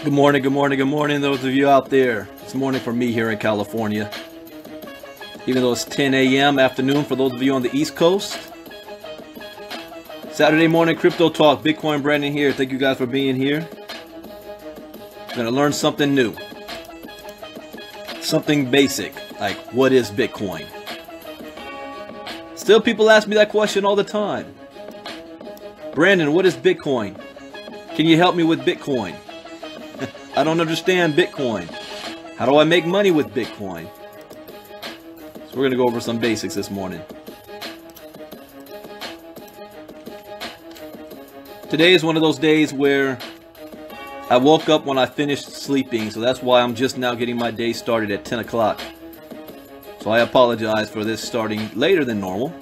Good morning, good morning, good morning, those of you out there. It's morning for me here in California. Even though it's 10 a.m. afternoon for those of you on the East Coast. Saturday morning crypto talk. Bitcoin Brandon here. Thank you guys for being here. Gonna learn something new. Something basic, like what is Bitcoin? Still people ask me that question all the time. Brandon, what is Bitcoin? Can you help me with Bitcoin? I don't understand Bitcoin. How do I make money with Bitcoin? So we're going to go over some basics this morning. Today is one of those days where I woke up when I finished sleeping, so that's why I'm just now getting my day started at 10 o'clock. So I apologize for this starting later than normal.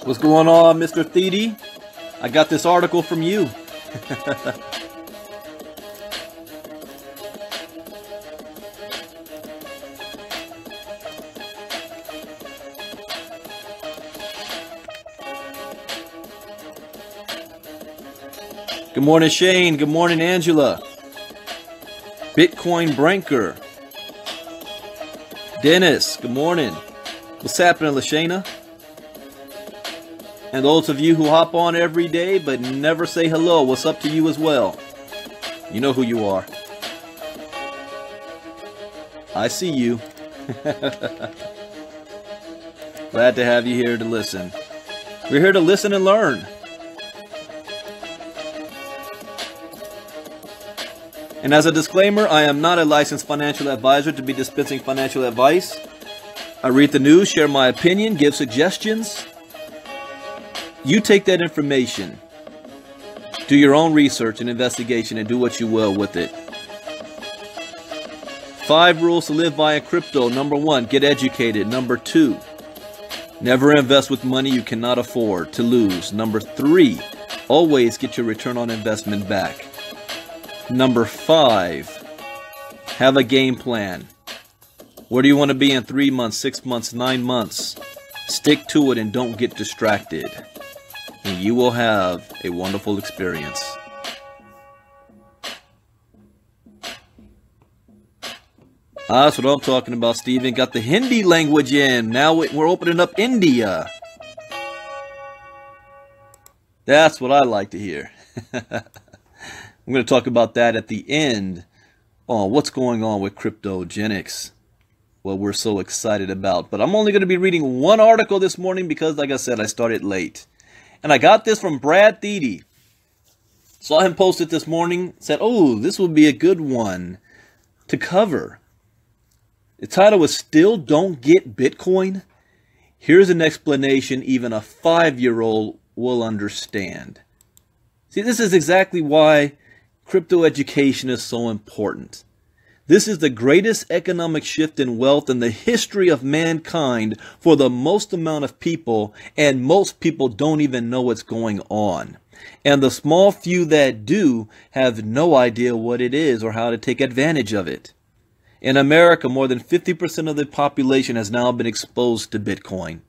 What's going on, Mr. Thede? I got this article from you. Good morning, Shane. Good morning, Angela. Bitcoin Branker. Dennis, good morning. What's happening, Lashana? And those of you who hop on every day but never say hello, what's up to you as well? You know who you are. I see you. Glad to have you here to listen. We're here to listen and learn. And as a disclaimer, I am not a licensed financial advisor to be dispensing financial advice. I read the news, share my opinion, give suggestions. You take that information, do your own research and investigation, and do what you will with it. 5 rules to live by in crypto. Number 1, get educated. Number 2, never invest with money you cannot afford to lose. Number 3, always get your return on investment back. Number 5, have a game plan. Where do you want to be in 3 months, 6 months, 9 months? Stick to it and don't get distracted. And you will have a wonderful experience. That's what I'm talking about, Steven. Got the Hindi language in. Now we're opening up India. That's what I like to hear. I'm going to talk about that at the end on what's going on with cryptogenics. What we're so excited about. But I'm only going to be reading one article this morning because, like I said, I started late. And I got this from Brad Thede. Saw him post it this morning. Said, oh, this would be a good one to cover. The title was Still Don't Get Bitcoin? Here's an explanation even a 5-year-old will understand. See, this is exactly why crypto education is so important. This is the greatest economic shift in wealth in the history of mankind for the most amount of people, and most people don't even know what's going on. And the small few that do have no idea what it is or how to take advantage of it. In America, more than 50% of the population has now been exposed to Bitcoin.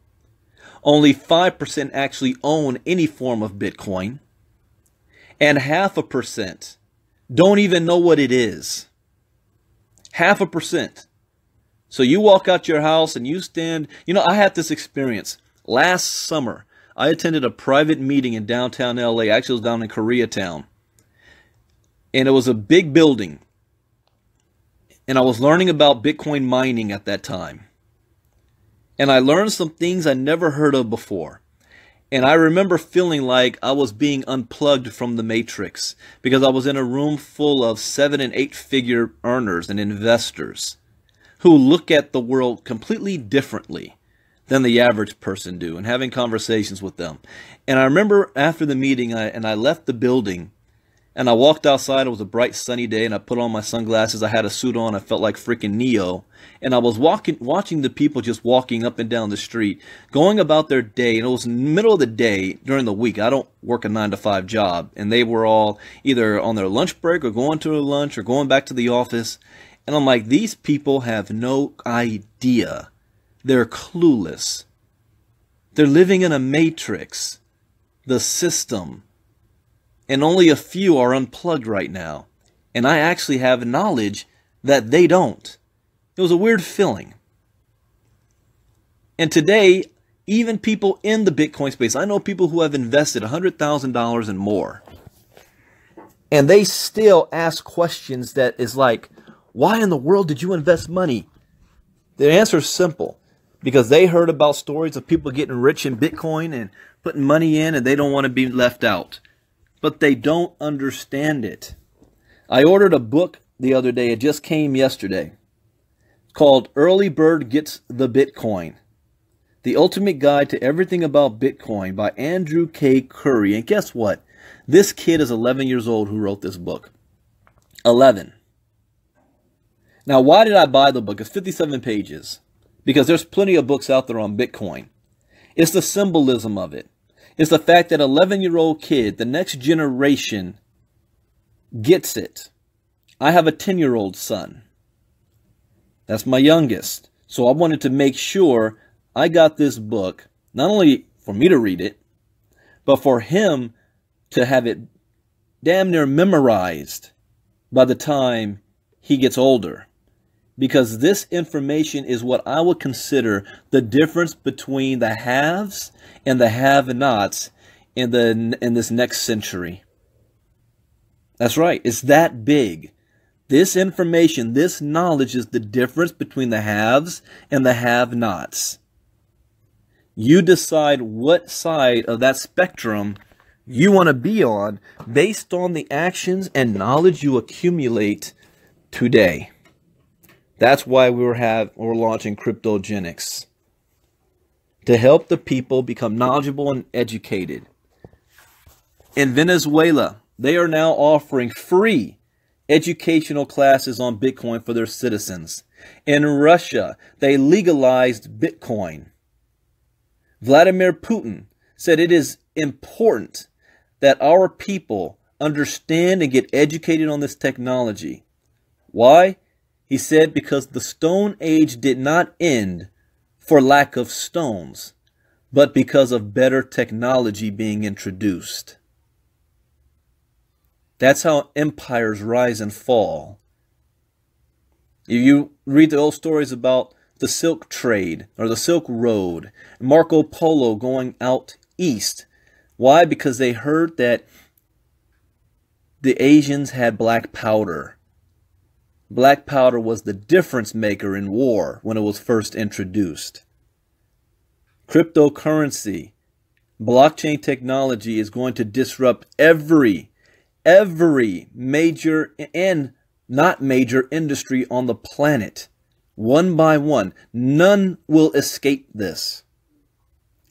Only 5% actually own any form of Bitcoin. And 0.5% don't even know what it is. 0.5%. So you walk out your house and you stand, I had this experience last summer. I attended a private meeting in downtown LA. Actually, it was down in Koreatown. And it was a big building. And I was learning about Bitcoin mining at that time. And I learned some things I never heard of before. And I remember feeling like I was being unplugged from the matrix because I was in a room full of 7- and 8-figure earners and investors who look at the world completely differently than the average person do, and having conversations with them. And I remember after the meeting, I left the building and I walked outside. It was a bright sunny day and I put on my sunglasses. I had a suit on. I felt like freaking Neo. And I was watching the people just walking up and down the street, going about their day. And it was in the middle of the day during the week. I don't work a 9-to-5 job. And they were all either on their lunch break or going to their lunch or going back to the office. And I'm like, these people have no idea They're clueless. They're living in a matrix, the system. And only a few are unplugged right now. And I actually have knowledge that they don't. It was a weird feeling. And today, even people in the Bitcoin space, I know people who have invested $100,000 and more. And they still ask questions that is like, why in the world did you invest money? The answer is simple. Because they heard about stories of people getting rich in Bitcoin and putting money in, and they don't want to be left out. But they don't understand it. I ordered a book the other day. It just came yesterday. It's called Early Bird Gets the Bitcoin. The Ultimate Guide to Everything About Bitcoin by Andrew K. Curry. And guess what? This kid is 11 years old who wrote this book. 11. Now, why did I buy the book? It's 57 pages. Because there's plenty of books out there on Bitcoin. It's the symbolism of it. It's the fact that 11-year-old kid, the next generation, gets it. I have a 10-year-old son. That's my youngest. So I wanted to make sure I got this book, not only for me to read it, but for him to have it damn near memorized by the time he gets older. Because this information is what I would consider the difference between the haves and the have-nots in this next century. That's right. It's that big. This information, this knowledge is the difference between the haves and the have-nots. You decide what side of that spectrum you want to be on based on the actions and knowledge you accumulate today. That's why we're launching Cryptogenics, to help the people become knowledgeable and educated. In Venezuela, they are now offering free educational classes on Bitcoin for their citizens. In Russia, they legalized Bitcoin. Vladimir Putin said it is important that our people understand and get educated on this technology. Why? He said because the Stone Age did not end for lack of stones, but because of better technology being introduced. That's how empires rise and fall. If you read the old stories about the Silk Trade or the Silk Road, Marco Polo going out east. Why? Because they heard that the Asians had black powder. Black powder was the difference maker in war when it was first introduced. Cryptocurrency, blockchain technology is going to disrupt every major and not major industry on the planet. One by one. None will escape this.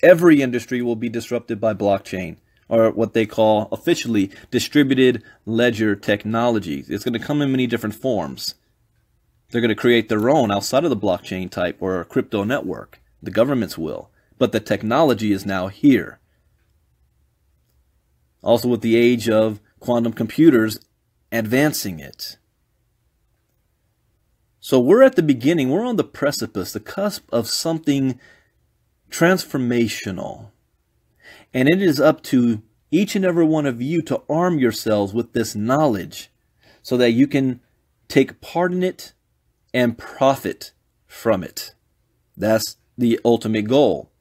Every industry will be disrupted by blockchain, or what they call officially distributed ledger technology. It's going to come in many different forms. They're going to create their own outside of the blockchain type or a crypto network. The governments will. But the technology is now here. Also with the age of quantum computers advancing it. So we're at the beginning. We're on the precipice, the cusp of something transformational. And it is up to each and every one of you to arm yourselves with this knowledge so that you can take part in it and profit from it. That's the ultimate goal.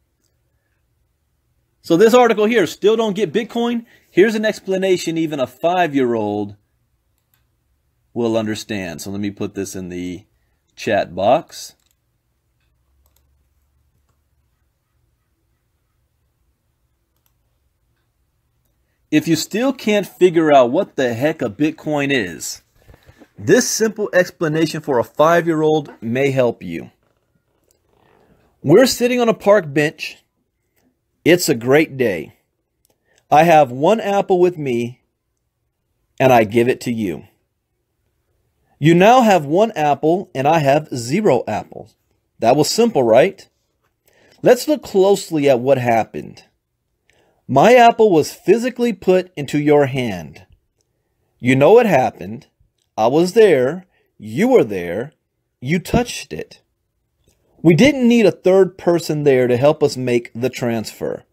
So this article here, still don't get Bitcoin? Here's an explanation even a 5-year-old will understand. So let me put this in the chat box. If you still can't figure out what the heck a Bitcoin is, this simple explanation for a 5-year-old may help you. We're sitting on a park bench. It's a great day. I have one apple with me, and I give it to you. You now have one apple, and I have 0 apples. That was simple, right? Let's look closely at what happened. My apple was physically put into your hand. You know what happened. I was there. You were there. You touched it. We didn't need a third person there to help us make the transfer.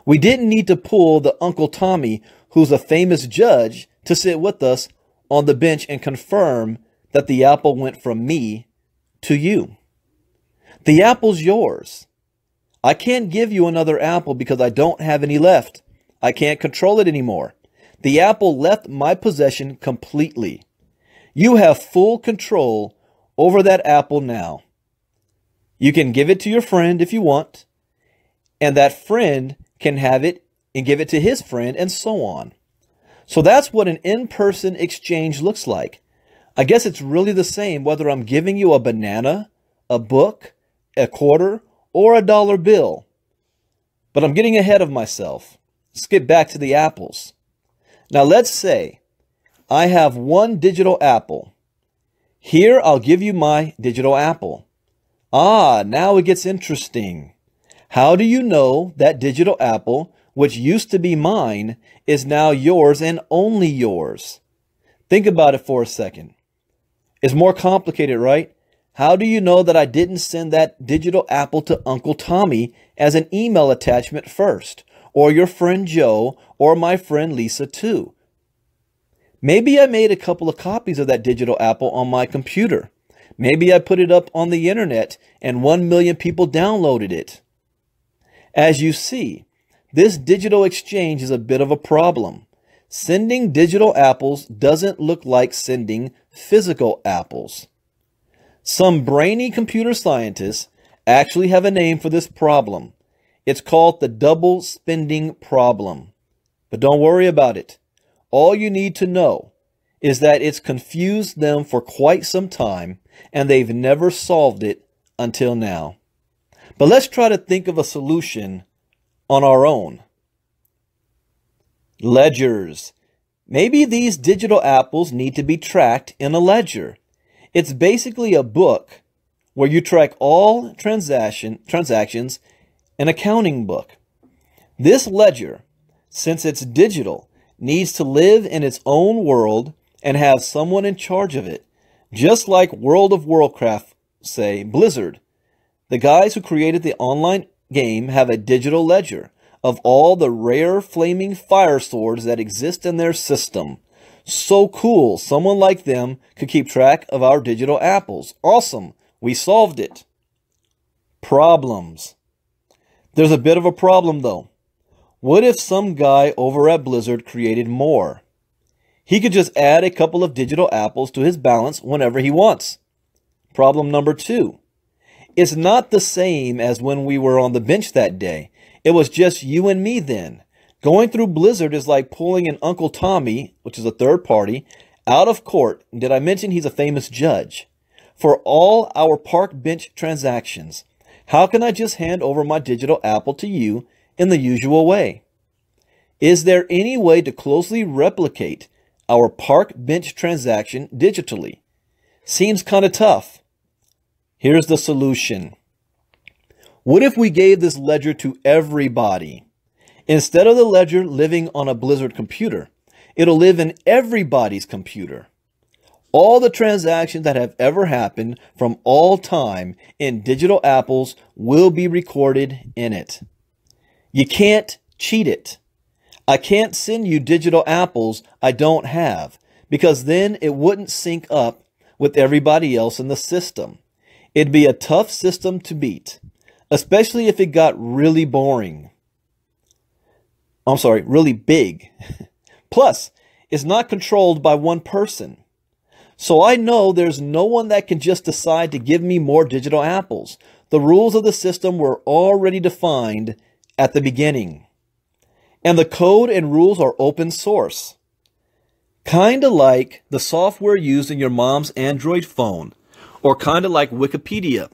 We didn't need to pull the Uncle Tommy, who's a famous judge, to sit with us on the bench and confirm that the apple went from me to you. The apple's yours. I can't give you another apple because I don't have any left. I can't control it anymore. The apple left my possession completely. You have full control over that apple now. You can give it to your friend if you want, and that friend can have it and give it to his friend, and so on. So that's what an in-person exchange looks like. I guess it's really the same whether I'm giving you a banana, a book, a quarter, or a dollar bill. But I'm getting ahead of myself. Let's get back to the apples. Now let's say I have one digital apple. Here I'll give you my digital apple. Ah, now it gets interesting. How do you know that digital apple, which used to be mine, is now yours and only yours? Think about it for a second. It's more complicated, right? How do you know that I didn't send that digital apple to Uncle Tommy as an email attachment first, or your friend Joe, or my friend Lisa too? Maybe I made a couple of copies of that digital apple on my computer. Maybe I put it up on the internet and 1 million people downloaded it. As you see, this digital exchange is a bit of a problem. Sending digital apples doesn't look like sending physical apples. Some brainy computer scientists actually have a name for this problem. It's called the double spending problem. But don't worry about it. All you need to know is that it's confused them for quite some time, and they've never solved it until now. But let's try to think of a solution on our own. Ledgers. Maybe these digital apples need to be tracked in a ledger. It's basically a book where you track all transactions, an accounting book. This ledger, since it's digital, needs to live in its own world and have someone in charge of it. Just like World of Warcraft, say, Blizzard. The guys who created the online game have a digital ledger of all the rare flaming fire swords that exist in their system. So cool, someone like them could keep track of our digital apples. Awesome, we solved it. Problems. There's a bit of a problem though. What if some guy over at Blizzard created more? He could just add a couple of digital apples to his balance whenever he wants. Problem number 2. It's not the same as when we were on the bench that day. It was just you and me then. Going through Blizzard is like pulling an Uncle Tommy, which is a third party, out of court. Did I mention he's a famous judge? For all our park bench transactions. How can I just hand over my digital apple to you in the usual way? Is there any way to closely replicate our park bench transaction digitally? Seems kind of tough. Here's the solution. What if we gave this ledger to everybody? Instead of the ledger living on a Blizzard computer, it'll live in everybody's computer. All the transactions that have ever happened from all time in digital apples will be recorded in it. You can't cheat it. I can't send you digital apples I don't have, because then it wouldn't sync up with everybody else in the system. It'd be a tough system to beat, especially if it got really boring. Really big. Plus, it's not controlled by one person. So I know there's no one that can just decide to give me more digital apples. The rules of the system were already defined at the beginning. And the code and rules are open source. Kinda like the software used in your mom's Android phone, or kinda like Wikipedia.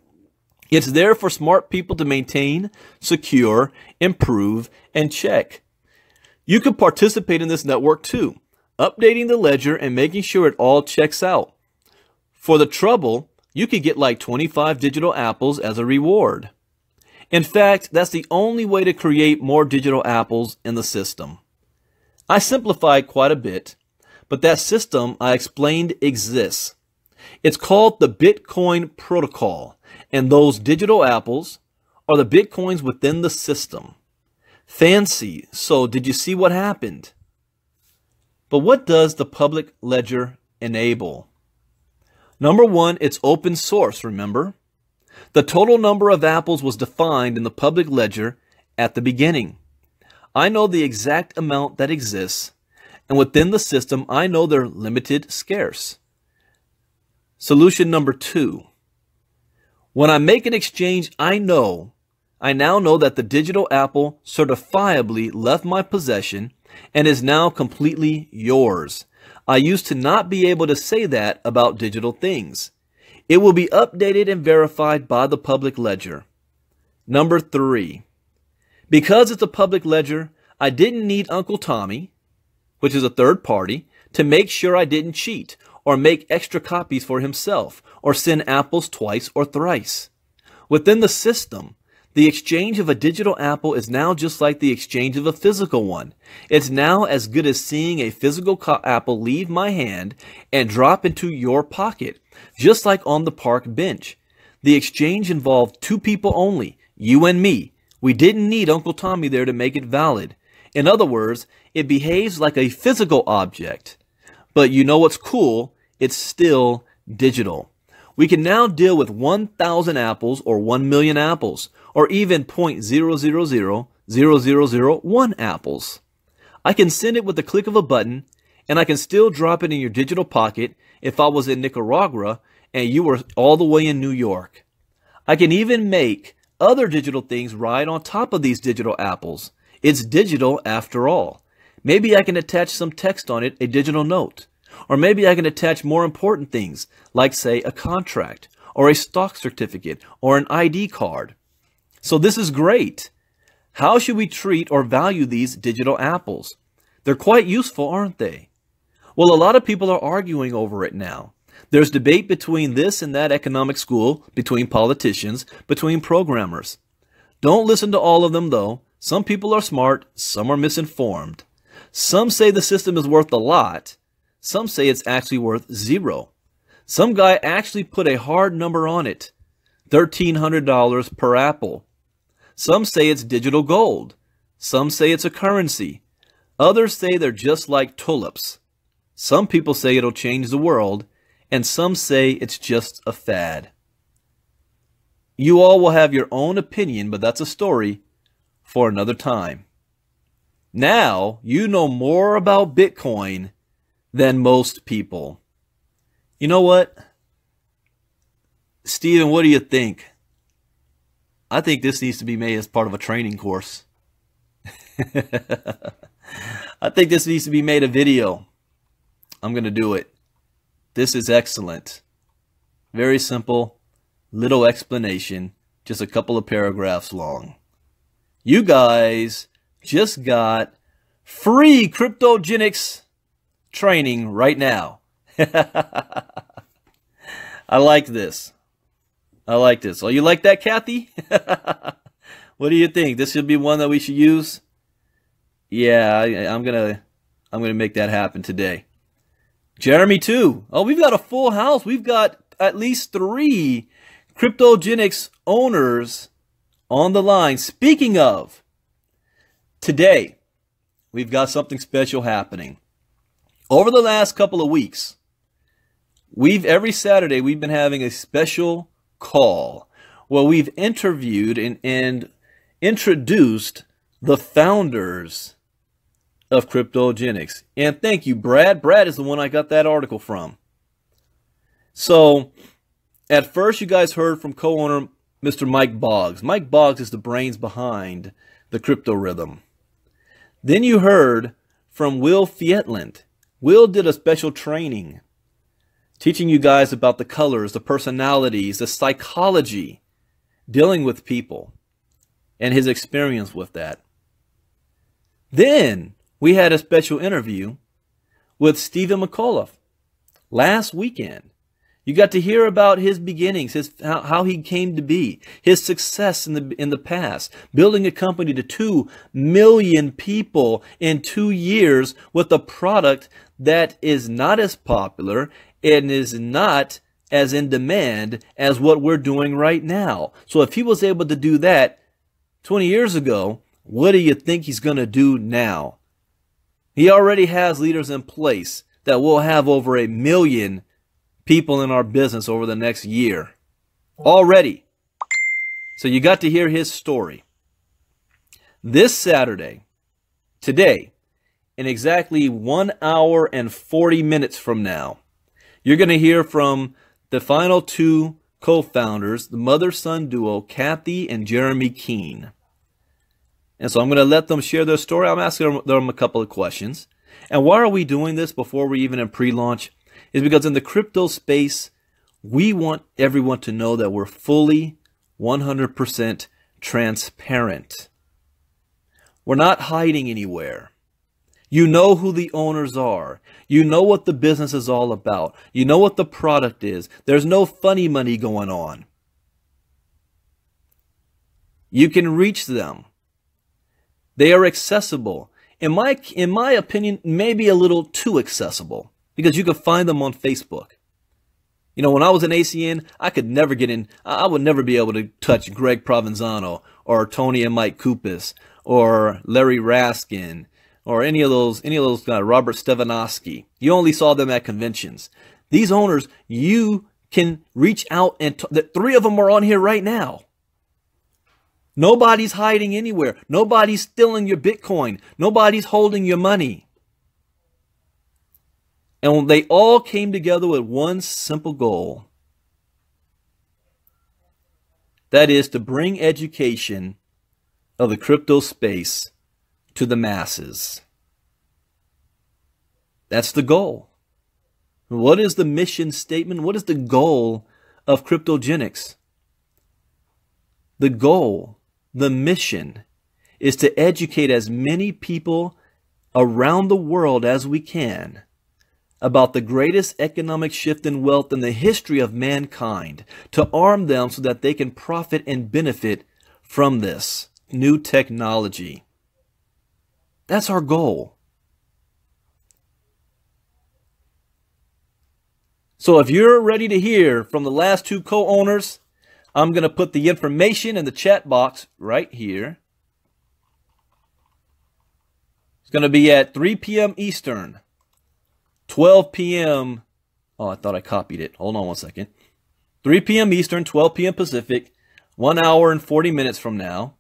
It's there for smart people to maintain, secure, improve, and check. You can participate in this network too, updating the ledger and making sure it all checks out. For the trouble, you could get like 25 digital apples as a reward. In fact, that's the only way to create more digital apples in the system. I simplified quite a bit, but that system I explained exists. It's called the Bitcoin protocol, and those digital apples are the Bitcoins within the system. Fancy. So did you see what happened? But what does the public ledger enable? Number one, it's open source, remember? The total number of apples was defined in the public ledger at the beginning. I know the exact amount that exists, and within the system, I know they're limited, scarce. Solution number two. When I make an exchange, I now know that the digital apple certifiably left my possession and is now completely yours. I used to not be able to say that about digital things. It will be updated and verified by the public ledger. Number three. Because it's a public ledger, I didn't need Uncle Tommy, which is a third party, to make sure I didn't cheat or make extra copies for himself or send apples twice or thrice. Within the system, the exchange of a digital apple is now just like the exchange of a physical one. It's now as good as seeing a physical apple leave my hand and drop into your pocket, just like on the park bench. The exchange involved two people only, you and me. We didn't need Uncle Tommy there to make it valid. In other words, it behaves like a physical object. But you know what's cool? It's still digital. We can now deal with 1,000 apples or 1 million apples, or even 0.0000001 apples. I can send it with the click of a button, and I can still drop it in your digital pocket if I was in Nicaragua and you were all the way in New York. I can even make other digital things ride on top of these digital apples. It's digital after all. Maybe I can attach some text on it, a digital note. Or maybe I can attach more important things, like say a contract, or a stock certificate, or an ID card. So this is great. How should we treat or value these digital apples? They're quite useful, aren't they? Well, a lot of people are arguing over it now. There's debate between this and that economic school, between politicians, between programmers. Don't listen to all of them, though. Some people are smart, some are misinformed. Some say the system is worth a lot. Some say it's actually worth zero. Some guy actually put a hard number on it, $1,300 per apple. Some say it's digital gold. Some say it's a currency. Others say they're just like tulips. Some people say it'll change the world, and some say it's just a fad. You all will have your own opinion, but that's a story for another time. Now you know more about Bitcoin than most people. You know what? Steven, what do you think? I think this needs to be made as part of a training course. I think this needs to be made a video. I'm going to do it. This is excellent. Very simple, little explanation, just a couple of paragraphs long. You guys just got free cryptogenics training right now. I like this. I like this. Oh, you like that, Kathy? What do you think? This should be one that we should use? Yeah, I'm gonna make that happen today. Jeremy too. Oh, we've got a full house. We've got at least 3 cryptogenics owners on the line. Speaking of, today we've got something special happening. Over the last couple of weeks, every Saturday we've been having a special call where we've interviewed and introduced the founders of cryptogenics. And thank you, Brad. Brad is the one I got that article from. So at first you guys heard from co-owner Mr. Mike Boggs. Mike Boggs is the brains behind the crypto rhythm. Then you heard from Will Fietland. Will did a special training teaching you guys about the colors, the personalities, the psychology, dealing with people, and his experience with that. Then we had a special interview with Stephen McAuliffe last weekend. You got to hear about his beginnings, how he came to be, his success in the past, building a company to 2 million people in 2 years with a product that is not as popular and is not as in demand as what we're doing right now. So if he was able to do that 20 years ago, what do you think he's going to do now? He already has leaders in place that will have over 1 million people in our business over the next year. Already. So you got to hear his story. This Saturday, today, in exactly 1 hour and 40 minutes from now, you're going to hear from the final two co-founders, the mother-son duo, Kathy and Jeremy Keene. And so I'm going to let them share their story. I'm asking them a couple of questions. And why are we doing this before we're even in pre-launch? Is because in the crypto space, we want everyone to know that we're fully 100% transparent. We're not hiding anywhere. You know who the owners are. You know what the business is all about. You know what the product is. There's no funny money going on. You can reach them. They are accessible. In my opinion, maybe a little too accessible, because you can find them on Facebook. You know, when I was in ACN, I could never get in. I would never be able to touch Greg Provenzano or Tony and Mike Kupis or Larry Raskin or any of those guys, Robert Stefanowski. You only saw them at conventions. These owners, you can reach out, and the three of them are on here right now. Nobody's hiding anywhere. Nobody's stealing your Bitcoin. Nobody's holding your money. And they all came together with one simple goal. That is to bring education of the crypto space to the masses. That's the goal. What is the mission statement? What is the goal of Cryptogenics? The goal, the mission, is to educate as many people around the world as we can about the greatest economic shift in wealth in the history of mankind, to arm them so that they can profit and benefit from this new technology. That's our goal. So if you're ready to hear from the last two co-owners, I'm going to put the information in the chat box right here. It's going to be at 3 p.m. Eastern, 12 p.m. Oh, I thought I copied it. Hold on one second. 3 p.m. Eastern, 12 p.m. Pacific, 1 hour and 40 minutes from now.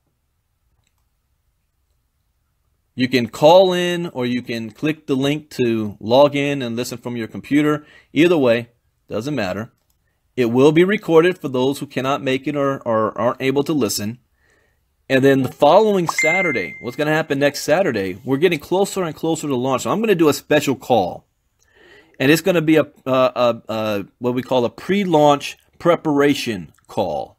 You can call in or you can click the link to log in and listen from your computer. Either way, doesn't matter. It will be recorded for those who cannot make it or aren't able to listen. And then the following Saturday, what's going to happen next Saturday, we're getting closer and closer to launch. So I'm going to do a special call. And it's going to be what we call a pre-launch preparation call.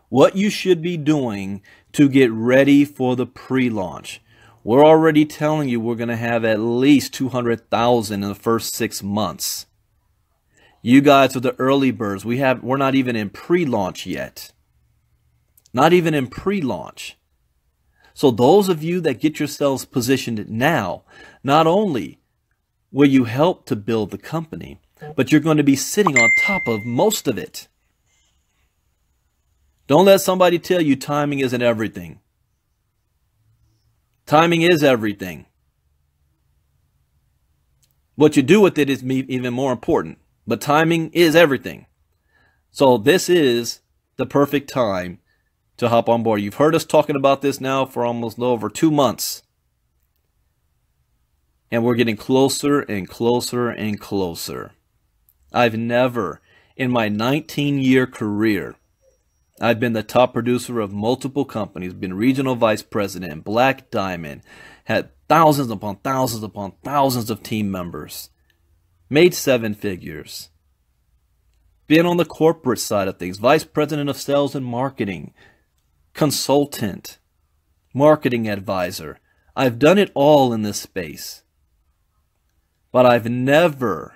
What you should be doing to get ready for the pre-launch. We're already telling you we're going to have at least 200,000 in the first 6 months. You guys are the early birds. We're not even in pre-launch yet. Not even in pre-launch. So those of you that get yourselves positioned now, not only will you help to build the company, but you're going to be sitting on top of most of it. Don't let somebody tell you timing isn't everything. Timing is everything. What you do with it is even more important. But timing is everything. So this is the perfect time to hop on board. You've heard us talking about this now for almost over 2 months. And we're getting closer and closer and closer. I've never, in my 19-year career, I've been the top producer of multiple companies, been regional vice president, Black Diamond, had thousands upon thousands upon thousands of team members, made 7 figures, been on the corporate side of things, vice president of sales and marketing, consultant, marketing advisor. I've done it all in this space. But I've never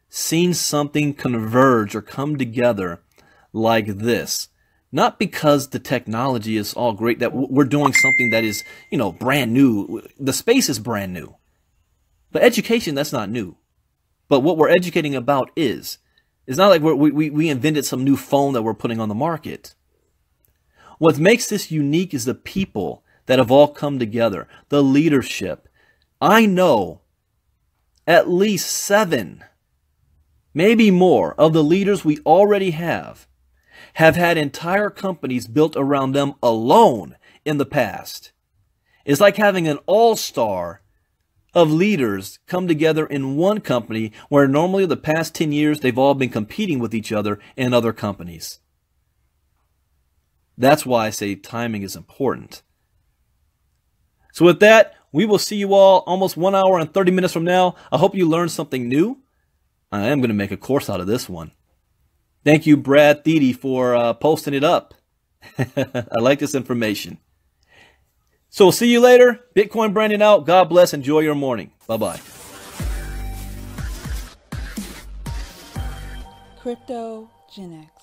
seen something converge or come together like this. Not because the technology is all great, that we're doing something that is, brand new. The space is brand new. But education, that's not new. But what we're educating about is It's not like we invented some new phone that we're putting on the market. What makes this unique is the people that have all come together, the leadership. I know at least 7, maybe more, of the leaders we already have had entire companies built around them alone in the past. It's like having an all-star of leaders come together in one company where normally the past 10 years they've all been competing with each other in other companies. That's why I say timing is important. So with that, we will see you all almost 1 hour and 30 minutes from now. I hope you learned something new. I am going to make a course out of this one. Thank you, Brad Thiede, for posting it up. I like this information. So we'll see you later. Bitcoin Brandon out. God bless. Enjoy your morning. Bye-bye. Crypto Gen X.